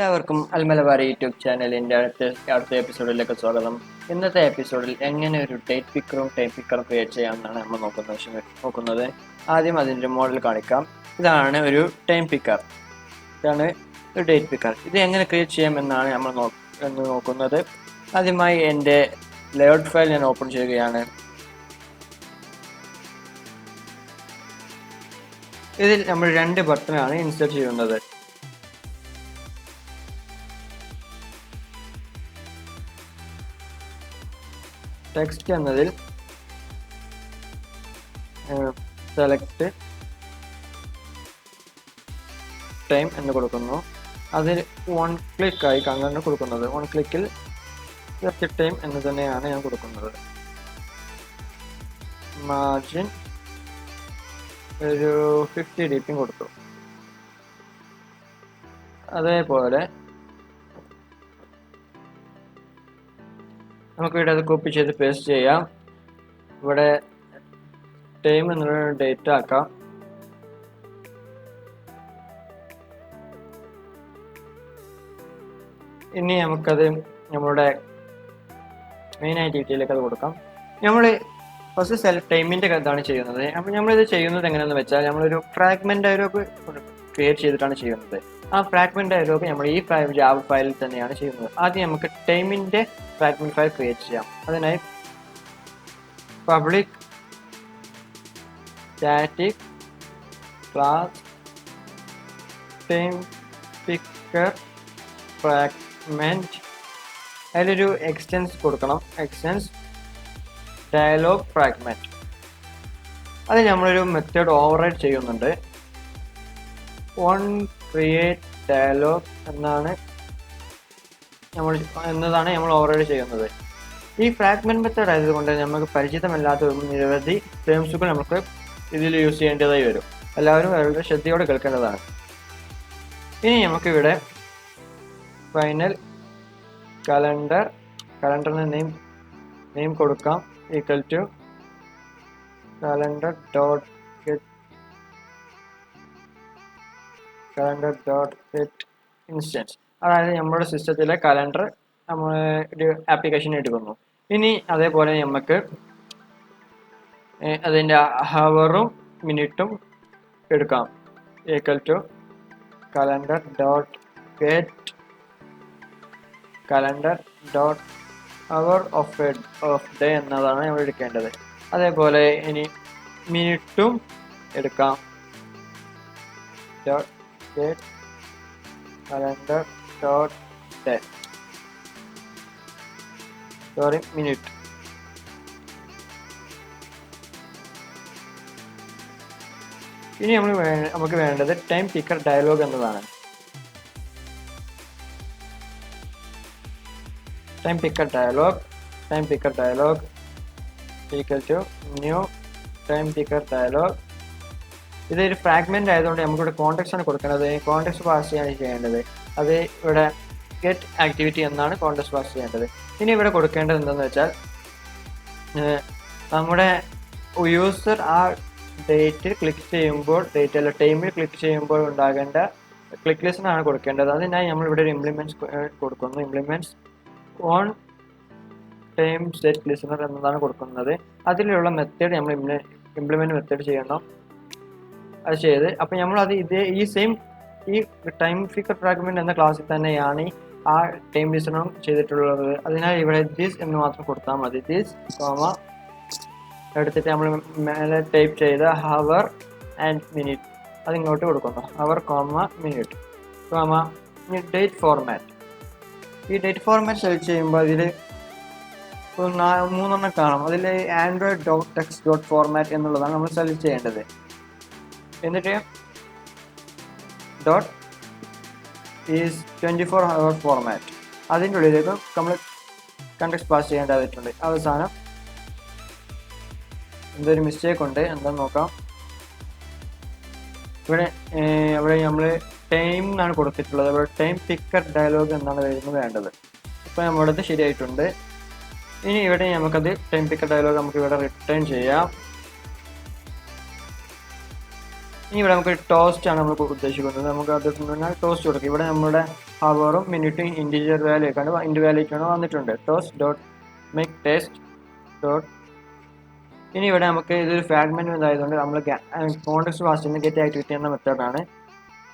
എല്ലാവർക്കും Al-Malabari YouTube ചാനലിൻ്റെ അടുത്ത എപ്പിസോഡിലേക്ക് സ്വാഗതം. ഇന്നത്തെ എപ്പിസോഡിൽ എങ്ങനെ ഒരു ഡേറ്റ് പിക്കറും ടൈം പിക്കറും ക്രിയേറ്റ് ചെയ്യാമെന്നാണ് നമ്മൾ നോക്കുന്നത്. ആദ്യം അതിൻ്റെ മോഡൽ കാണിക്കാം. ഇതാണ് ഒരു ടൈം പിക്കർ, ഇതാണ് ഒരു ഡേറ്റ് പിക്കർ. ഇത് എങ്ങനെ ക്രിയേറ്റ് ചെയ്യാമെന്നാണ് നമ്മൾ നോക്കുന്നത്. ആദ്യമായി എൻ്റെ ലേഔട്ട് ഫയൽ ഞാൻ ഓപ്പൺ ചെയ്യുകയാണ്. ഇതിൽ നമ്മൾ 2 ബട്ടണാണ് ഇൻസേർട്ട് ചെയ്യുന്നത്. ടെക്സ്റ്റ് എന്നതിൽ സെലക്ട് ടൈം എന്ന് കൊടുക്കുന്നു. അതിൽ 1 ക്ലിക്കായി കണ്ടാണ് കൊടുക്കുന്നത്. 1 ക്ലിക്കിൽ സെലക്ട് ടൈം എന്ന് തന്നെയാണ് ഞാൻ കൊടുക്കുന്നത്. മാർജിൻ ഒരു 50 dp കൊടുത്തു. അതേപോലെ നമുക്കിവിടെ അത് കോപ്പി ചെയ്ത് പേസ്റ്റ് ചെയ്യാം. ഇവിടെ ടൈം എന്നുള്ള ഡേറ്റ് ആക്കാം. ഇനി നമുക്കത് നമ്മുടെ മെയിൻ ആക്ടിവിറ്റിയിലേക്ക് അത് കൊടുക്കാം. നമ്മൾ ഫസ്റ്റ് ടൈമിൻ്റെ ഇതാണ് ചെയ്യുന്നത്. അപ്പോൾ നമ്മളിത് ചെയ്യുന്നത് എങ്ങനെയാണെന്ന് വെച്ചാൽ നമ്മളൊരു ഫ്രാഗ്മെന്റ് ഡയലോഗ് ക്രിയേറ്റ് ചെയ്തിട്ടാണ് ചെയ്യുന്നത്. ആ ഫ്രാഗ്മെന്റ് ഡയലോഗ് നമ്മൾ ഈ ജാവ ഫയലിൽ തന്നെയാണ് ചെയ്യുന്നത്. ആദ്യം നമുക്ക് ടൈമിൻ്റെ ഫ്രാഗ്മെന്റ് ഫയൽ ക്രിയേറ്റ് ചെയ്യാം. അതിനായി public static class time picker fragment, അതിലൊരു എക്സ്റ്റൻസ് കൊടുക്കണം. Extends dialog fragment. അത് നമ്മളൊരു മെത്തേഡ് ഓവർറൈഡ് ചെയ്യുന്നുണ്ട്. ക്രിയേറ്റ് ഡയലോഗ് എന്നതാണ് നമ്മൾ ഓവർറൈഡ് ചെയ്യുന്നത്. ഈ ഫ്രാഗ്മെന്റ് മെത്തേഡ് ആയതുകൊണ്ട് നമുക്ക് പരിചിതമല്ലാത്ത നിരവധി ടേംസുകൾ നമുക്ക് ഇതിൽ യൂസ് ചെയ്യേണ്ടതായി വരും. എല്ലാവരും വളരെ ശ്രദ്ധയോടെ കേൾക്കേണ്ടതാണ്. ഇനി നമുക്കിവിടെ ഫൈനൽ കലണ്ടറിന് നെയിം കൊടുക്കാം. Equal to calendar dot get instance. അതായത് നമ്മുടെ സിസ്റ്റത്തിലെ കലണ്ടർ നമ്മൾ ഒരു ആപ്ലിക്കേഷൻ എടുക്കുന്നു. ഇനി അതേപോലെ നമുക്ക് അതിൻ്റെ ഹവറും മിനിറ്റും എടുക്കാം. Equal to calendar dot get calendar dot hour of day എന്നതാണ് നമ്മൾ എടുക്കേണ്ടത്. അതേപോലെ ഇനി മിനിറ്റും എടുക്കാം. calendar dot day minute. ഇനി നമുക്ക് വേണ്ടത് ടൈം പിക്കർ ഡയലോഗ് എന്നതാണ്. Time picker dialog equal to new time picker dialog. ഇതൊരു ഫ്രാഗ്മെന്റ് ആയതുകൊണ്ട് നമുക്കിവിടെ കോണ്ടെക്സ്റ്റ് ആണ് കൊടുക്കേണ്ടത്. കോണ്ടെക്സ്റ്റ് പാസ് ചെയ്യേണ്ടത് അത് ഇവിടെ ഗെറ്റ് ആക്ടിവിറ്റി എന്നാണ് കോണ്ടെക്സ്റ്റ് പാസ് ചെയ്യേണ്ടത്. ഇനി ഇവിടെ കൊടുക്കേണ്ടത് എന്താണെന്ന് വെച്ചാൽ നമ്മുടെ യൂസർ ആ ഡേറ്റ് ക്ലിക്ക് ചെയ്യുമ്പോൾ, ഡേറ്റ് അല്ല ടൈമിൽ ക്ലിക്ക് ചെയ്യുമ്പോൾ ഉണ്ടാകേണ്ട ക്ലിക്ക് ലിസ്റ്റ് ആണ് കൊടുക്കേണ്ടത്. അതിനായി നമ്മൾ ഇവിടെ ഒരു ഇംപ്ലിമെന്റ്സ് കൊടുക്കുന്നു. Implements on time set listener എന്നതാണ് കൊടുക്കുന്നത്. അതിലുള്ള മെത്തേഡ് നമ്മൾ ഇംപ്ലിമെന്റ് മെത്തേഡ് ചെയ്യണം. അത് ചെയ്ത് അപ്പോൾ നമ്മൾ അത് ഈ ടൈം പിക്കർ ഫ്രാഗ്മെന്റ് എന്ന ക്ലാസ്സിൽ തന്നെയാണ് ആ ടൈം ലിസണറും ചെയ്തിട്ടുള്ളത്. അതിനാൽ ഇവിടെ ദിസ് എന്ന് മാത്രം കൊടുത്താൽ മതി. ദിസ് കോമ എടുത്തിട്ട് നമ്മൾ മേലെ ടൈപ്പ് ചെയ്ത ഹവർ ആൻഡ് മിനിറ്റ് അതിങ്ങോട്ട് കൊടുക്കുന്നു. Hour comma minute comma date format. ഈ ഡേറ്റ് ഫോർമാറ്റ് സെലക്ട് ചെയ്യുമ്പോൾ ഇതിൽ 3 കാണാം. അതിൽ ആൻഡ്രോയിഡ് ടെക്സ്റ്റ് ഡോട്ട് ഫോർമാറ്റ് എന്നുള്ളതാണ് നമ്മൾ സെലക്ട് ചെയ്യേണ്ടത്. എന്നിട്ട് ഡോട്ട് ഈസ് 24 hour ഫോർമാറ്റ്. അതിൻ്റെ ഉള്ളിലേക്ക് നമ്മൾ കണ്ടക്സ്റ്റ് പാസ് ചെയ്യേണ്ടതായിട്ടുണ്ട്. അവസാനം എന്തൊരു മിസ്റ്റേക്ക് ഉണ്ട്, എന്താണെന്ന് നോക്കാം. ഇവിടെ നമ്മൾ ടൈം എന്നാണ് കൊടുത്തിട്ടുള്ളത്. ഇവിടെ ടൈം പിക്കർ ഡയലോഗ് എന്നാണ് വേണ്ടത്. ഇപ്പോൾ നമ്മുടെ അടുത്ത് ശരിയായിട്ടുണ്ട്. ഇനി ഇവിടെ നമുക്കത് ടൈം പിക്കർ ഡയലോഗ് നമുക്ക് ഇവിടെ റിട്ടേൺ ചെയ്യാം. ഇനി ഇവിടെ നമുക്ക് ടോസ്റ്റ് ആണ് നമ്മൾ ഉദ്ദേശിക്കുന്നത്. നമുക്ക് അത് ടോസ്റ്റ് കൊടുക്കും. ഇവിടെ നമ്മുടെ ഹവറും മിനിറ്റും ഇൻറ്റിജർ വാല്യൂ ആണ്, ഇൻറ്റ് വാല്യൂ ആണ് വന്നിട്ടുണ്ട്. Toast dot make taste dot. ഇനി ഇവിടെ നമുക്ക് ഇതൊരു ഫ്രാഗ്മെന്റ് ഇതായതുകൊണ്ട് നമ്മൾ കോണ്ടെക്സ്റ്റ് പാസ്റ്റിന് ഗെറ്റ് ആക്ടിവിറ്റി എന്ന മെത്തേഡാണ്.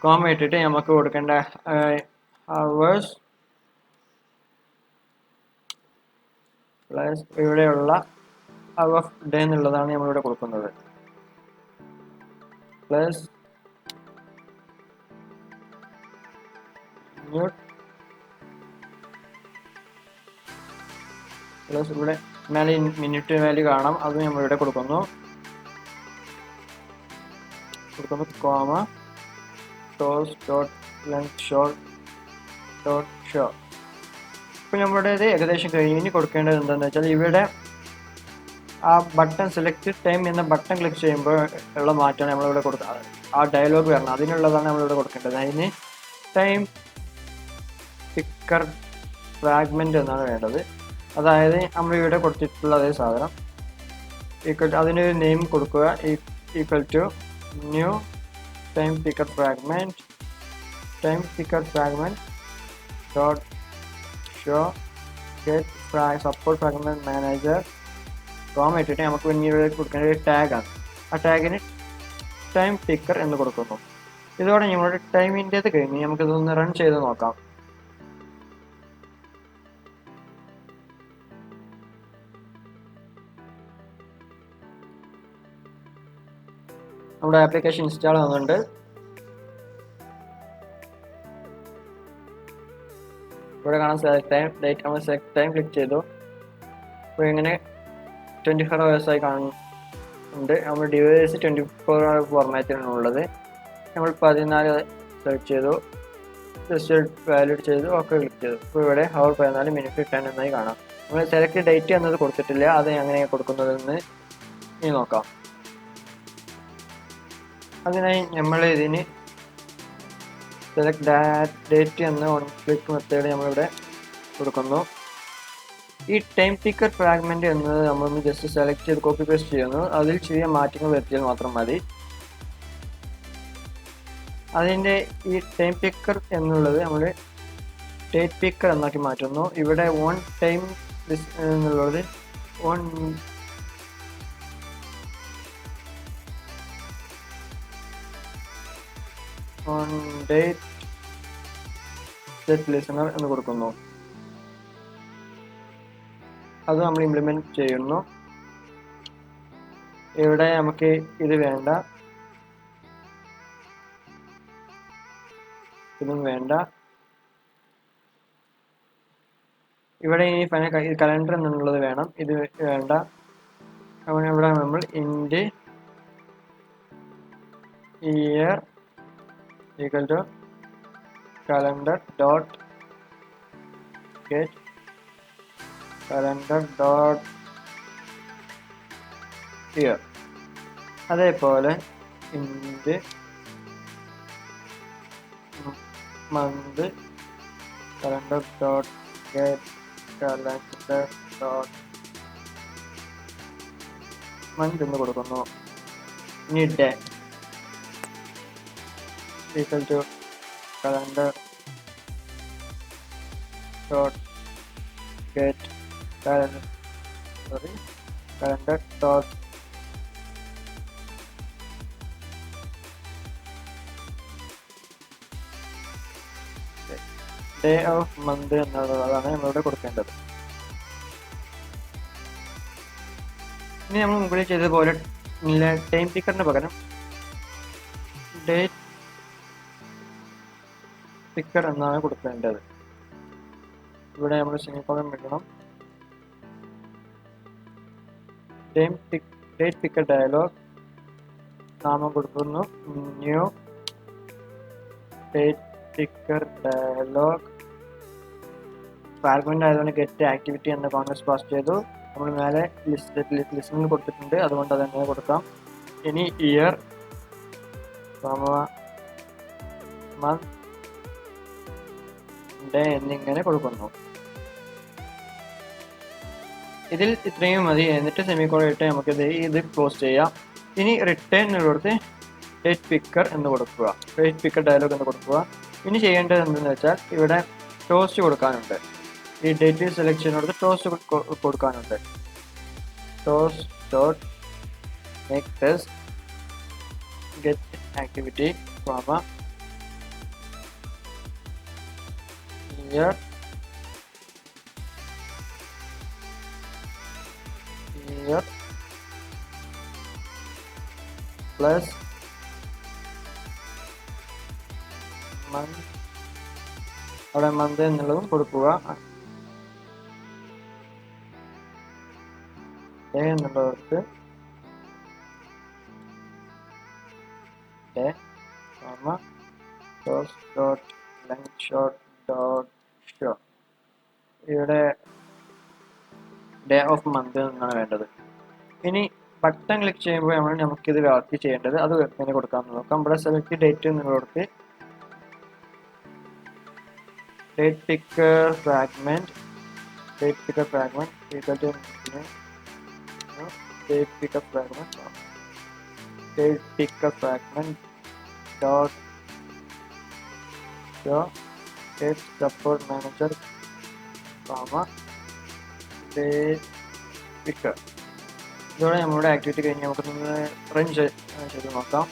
കോമ ഇട്ടിട്ട് നമുക്ക് കൊടുക്കേണ്ട ഹവേഴ്സ് പ്ലസ് ഇവിടെയുള്ള അവർ ഓഫ് ഡേ എന്നുള്ളതാണ് നമ്മളിവിടെ കൊടുക്കുന്നത്. പ്ലസ് പ്ലസ് ഇവിടെ മേലെ മിനിറ്റ് വാല്യൂ കാണാം, അത് നമ്മളിവിടെ കൊടുക്കുന്നു. Comma toast dot length short dot show. ഇപ്പോൾ നമ്മളുടെ ഇത് ഏകദേശം കഴിഞ്ഞ് കൊടുക്കേണ്ടത് എന്താണെന്ന് വെച്ചാൽ ഇവിടെ ആ ബട്ടൺ സെലക്ട് ടൈം എന്ന ബട്ടൺ ക്ലിക്ക് ചെയ്യുമ്പോൾ ഉള്ള മാറ്റമാണ് നമ്മളിവിടെ കൊടുക്കുന്നത്. ആ ഡയലോഗ് വരണം, അതിനുള്ളതാണ് നമ്മളിവിടെ കൊടുക്കേണ്ടത്. അതിന് ടൈം പിക്കർ ഫ്രാഗ്മെന്റ് എന്നാണ് വേണ്ടത്. അതായത് നമ്മളിവിടെ കൊടുത്തിട്ടുള്ള അതേ സാധനം ഈക്വൽ ടു അതിനൊരു നെയിം കൊടുക്കുക. Equal to new time picker fragment dot show get support fragment manager. Comma ഇട്ടിട്ട് നമുക്ക് പിന്നീട് കൊടുക്കേണ്ട ഒരു ടാഗാണ്. ആ ടാഗിന് ടൈം പിക്കർ എന്ന് കൊടുക്കുന്നു. ഇതോടെ നമ്മളുടെ ടൈമിൻ്റെത് കഴിഞ്ഞ് നമുക്കിതൊന്ന് റൺ ചെയ്ത് നോക്കാം. നമ്മുടെ ആപ്ലിക്കേഷൻ ഇൻസ്റ്റാൾ ആവുന്നുണ്ട്. ഇവിടെ കാണാൻ സെലക്ട് ടൈം ഡേറ്റ്, നമ്മൾ സെലക്ട് ടൈം ക്ലിക്ക് ചെയ്തു. അപ്പോൾ ഇങ്ങനെ 24 hours ആയി കാണുന്നുണ്ട്. നമ്മൾ ഡിവൈസ് 24 hour ഫോർമാറ്റിലാണ് ഉള്ളത്. നമ്മൾ 14 സെലക്ട് ചെയ്തു, ജസ്റ്റ് വാലിഡ് ചെയ്തു, ഓക്കെ ക്ലിക്ക് ചെയ്തു. ഇപ്പോൾ ഇവിടെ ഹവർ 14 മിനിറ്റ് 10 എന്നായി കാണാം. നമ്മൾ സെലക്ട് ഡേറ്റ് എന്നത് കൊടുത്തിട്ടില്ല, അത് എങ്ങനെയാണ് കൊടുക്കുന്നതെന്ന് ഇനി നോക്കാം. അതിനായി നമ്മൾ ഇതിന് സെലക്ട് ഡേറ്റ് എന്ന വൺ ക്ലിക്ക് മെത്തേഡ് നമ്മളിവിടെ കൊടുക്കുന്നു. ഈ ടൈം പിക്കർ ഫ്രാഗ്മെന്റ് എന്നത് നമ്മളൊന്ന് ജസ്റ്റ് സെലക്ട് ചെയ്ത് കോപ്പി പേസ്റ്റ് ചെയ്യുന്നു. അതിൽ ചെറിയ മാറ്റങ്ങൾ വരുത്തിയാൽ മാത്രം മതി. അതിൻ്റെ ഈ ടൈം പിക്കർ എന്നുള്ളത് നമ്മൾ ഡേറ്റ് പിക്കർ എന്നാക്കി മാറ്റുന്നു. ഇവിടെ ഓൺ ടൈം എന്നുള്ളത് ഓൺ ഡേറ്റ് സെറ്റ് ലിസണർ എന്ന് കൊടുക്കുന്നു. അത് നമ്മൾ ഇംപ്ലിമെന്റ് ചെയ്യുന്നു. ഇവിടെ നമുക്ക് ഇത് വേണ്ട, ഇതും വേണ്ട. ഇവിടെ ഈ കലണ്ടർ എന്നുള്ളത് വേണം, ഇത് വേണ്ട. അങ്ങനെ ഇവിടെ നമ്മൾ int year equal to calendar dot get calendar dot year. അതേപോലെ int month calendar dot get calendar dot month എന്ന് കൊടുക്കുന്നു. ഇനി day equal to calendar dot get calendar dot day of month എന്നുള്ളതാണ് നമ്മളിവിടെ കൊടുക്കേണ്ടത്. ഇനി നമ്മൾ മുകളിൽ ചെയ്തതുപോലെ ടൈം പിക്കറിന് പകരം ഡേറ്റ് പിക്കർ എന്നാണ് കൊടുക്കേണ്ടത്. ഇവിടെ നമ്മൾ സെമിക്കോളൻ ഇടണം. ഡേറ്റ് പിക്കർ ഡയലോഗ് നാമം കൊടുക്കുന്നു new date picker dialog. Fragment ആയതുകൊണ്ട് ഗെറ്റ് ആക്ടിവിറ്റി എന്ന കോൺടെക്സ്റ്റ് പാസ് ചെയ്തു. നമ്മൾ മേലെ ലിസ്റ്റിൽ കൊടുത്തിട്ടുണ്ട്, അതുകൊണ്ട് അതങ്ങനെ കൊടുക്കാം. ഇനി ഇയർ മന്ത് ഡേ എന്നിങ്ങനെ കൊടുക്കുന്നു. ഇതിൽ ഇത്രയും മതി. എന്നിട്ട് സെമിക്കോളൻ ഇട്ട് നമുക്ക് ഇത് ക്ലോസ് ചെയ്യാം. ഇനി റിട്ടേൺ കൊടുത്ത് ഡേറ്റ് പിക്കർ എന്ന് കൊടുക്കുക. ഡേറ്റ് പിക്കർ ഡയലോഗ് എന്ന് കൊടുക്കുക. ഇനി ചെയ്യേണ്ടത് എന്തെന്ന് വെച്ചാൽ ഇവിടെ ടോസ്റ്റ് കൊടുക്കാനുണ്ട്. ഈ ഡേറ്റ് സെലക്ഷനോട് ടോസ്റ്റ് കൊടുക്കാനുണ്ട്. Toast dot make test get activity year plus month. അവിടെ മന്ത് എന്നുള്ളതും കൊടുക്കുക. ഡേ എന്നുള്ളവർക്ക് day dot length shot dot show. ഇവിടെ ഡേ ഓഫ് മന്ത് എന്നാണ് വേണ്ടത്. ഇനി ബട്ടൺ ക്ലിക്ക് ചെയ്യുമ്പോൾ നമുക്കിത് വർക്ക് ചെയ്യേണ്ടത് അത് എങ്ങനെ കൊടുക്കാമെന്ന് നോക്കാം. ഇവിടെ സെലക്ട് ഡേറ്റ് എന്ന് കൊടുത്ത് date picker fragment date picker fragment equal to date picker fragment dot show date support manager date picker. ഇതോടെ നമ്മുടെ ആക്ടിവിറ്റി കഴിഞ്ഞ് നമുക്കൊന്ന് റൺ ചെയ്ത് നോക്കാം.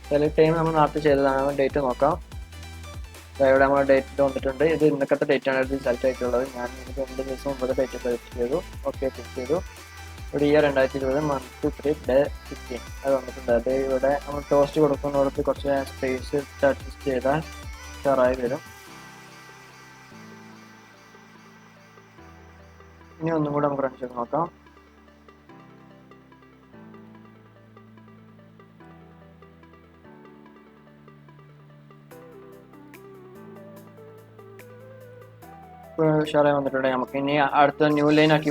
സെലക്ട് ടൈം നമ്മൾ നേരത്തെ ചെയ്തതാണ്. ഡേറ്റ് നോക്കാം. ഇവിടെ നമ്മൾ ഡേറ്റ് വന്നിട്ടുണ്ട്. ഇത് ഇന്നത്തെ ഡേറ്റ് ആണ് ഇത് സെലക്ട് ആയിട്ടുള്ളത്. ഞാൻ എനിക്ക് 2 ദിവസം മുമ്പ് ഡേറ്റ് സെലക്ട് ചെയ്തു. ഓക്കെ ക്ലിക്ക് ചെയ്തു. ഇവിടെ ഇയർ 2020 month 3 day 15 അത് വന്നിട്ടുണ്ട്. അത് ഇവിടെ നമ്മൾ ടോസ്റ്റ് കൊടുക്കുന്നിടത്ത് കുറച്ച് സ്പേസ് അഡ്ജസ്റ്റ് ചെയ്താൽ ഷെയറായി വരും. ഇനി ഒന്നും കൂടെ നമുക്ക് റൺ ചെയ്ത് നോക്കാം. ഷെയറായി വന്നിട്ടുണ്ട്. നമുക്ക് ഇനി അടുത്ത ന്യൂ ലൈൻ ആക്കി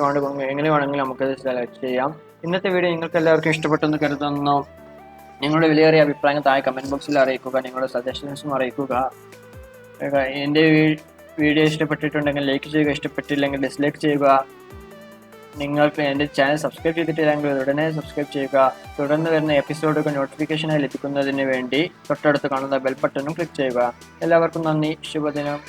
എങ്ങനെ വേണമെങ്കിലും നമുക്കത് സെലക്ട് ചെയ്യാം. ഇന്നത്തെ വീഡിയോ നിങ്ങൾക്ക് എല്ലാവർക്കും ഇഷ്ടപ്പെട്ടെന്ന് കരുതുന്നു. നിങ്ങളുടെ വിലയേറിയ അഭിപ്രായങ്ങൾ താഴെ കമൻറ്റ് ബോക്സിൽ അറിയിക്കുക. നിങ്ങളുടെ സജഷൻസും അറിയിക്കുക. എൻ്റെ വീഡിയോ ഇഷ്ടപ്പെട്ടിട്ടുണ്ടെങ്കിൽ ലൈക്ക് ചെയ്യുക, ഇഷ്ടപ്പെട്ടില്ലെങ്കിൽ ഡിസ്ലൈക്ക് ചെയ്യുക. നിങ്ങൾക്ക് എൻ്റെ ചാനൽ സബ്സ്ക്രൈബ് ചെയ്തിട്ടില്ലെങ്കിൽ ഉടനെ സബ്സ്ക്രൈബ് ചെയ്യുക. തുടർന്ന് വരുന്ന എപ്പിസോഡുകൾ നോട്ടിഫിക്കേഷനായി ലഭിക്കുന്നതിന് വേണ്ടി തൊട്ടടുത്ത് കാണുന്ന ബെൽ ബട്ടണും ക്ലിക്ക് ചെയ്യുക. എല്ലാവർക്കും നന്ദി. ശുഭദിനം.